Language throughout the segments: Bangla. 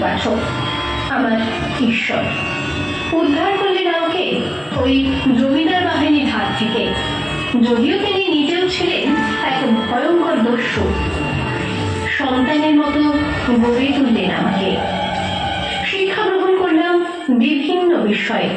পাঠক আমার ঈশ্বর। উদ্ধার করলেন আমাকে ওই জমিদার বাহিনীর হাত থেকে, যদিও তিনি নিজেও ছিলেন এক ভয়ঙ্কর দস্যু। সন্তানের মতো গড়ে তুললেন আমাকে। শিক্ষা গ্রহণ করলাম বিভিন্ন বিষয়ে।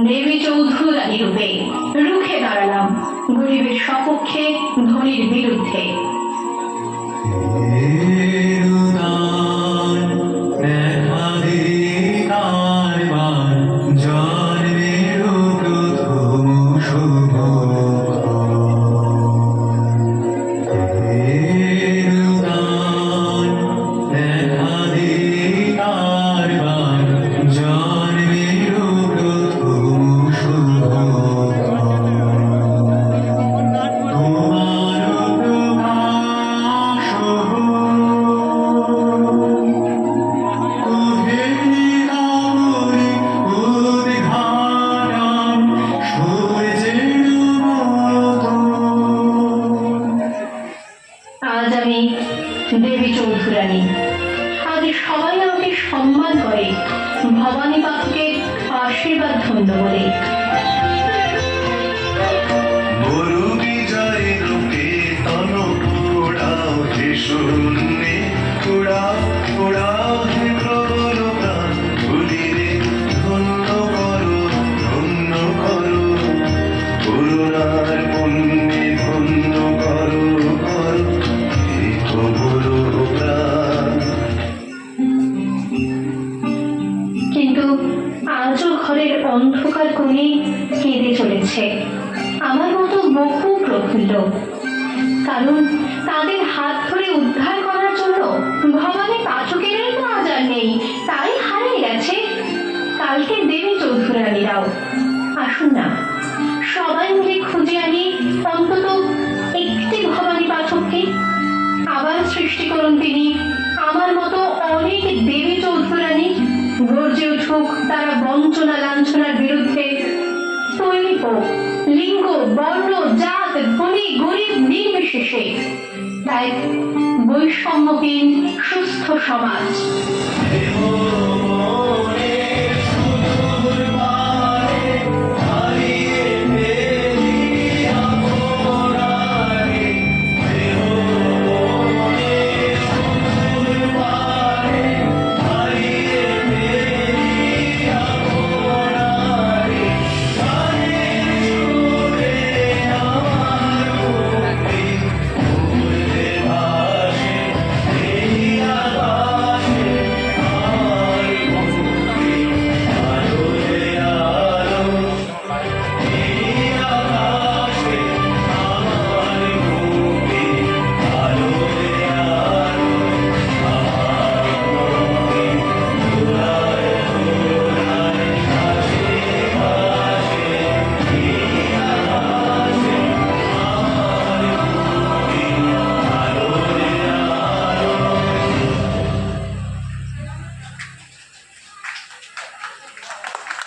দেবী চৌধুরানী রূপে রুখে দাঁড়ালাম গরিবের সপক্ষে, ধনীর বিরুদ্ধে। দেবী চৌধুরানী, আজ সবাই আমাকে সম্মান করে ভবানী পাঠকের আশীর্বাদ ধন্য বলে। ঘরের অন্ধকার কোণে কেঁদে চলেছে আমার মতো বহু প্রফুল্ল, কারণ তাদের হাত ধরে উদ্ধার করার জন্য ভবানী পাঠকেরই তো আজ আর নেই, তাই হারিয়ে গেছে। কালকে দেবী চৌধুরানীরাও আসুন না, সবাই মিলে খুঁজে আনি অন্তত একটি ভবানী পাঠককে। আবার সৃষ্টি করুন তিনি আমার মতো অনেক দেবী চৌধুরানী, গর্জে উঠুক তারা বঞ্চনা লাঞ্ছনার বিরুদ্ধে। তৈরি হোক লিঙ্গ, বর্ণ, জাত, ধনী গরিব নির্বিশেষে এক বৈষম্যহীন সুস্থ সমাজ।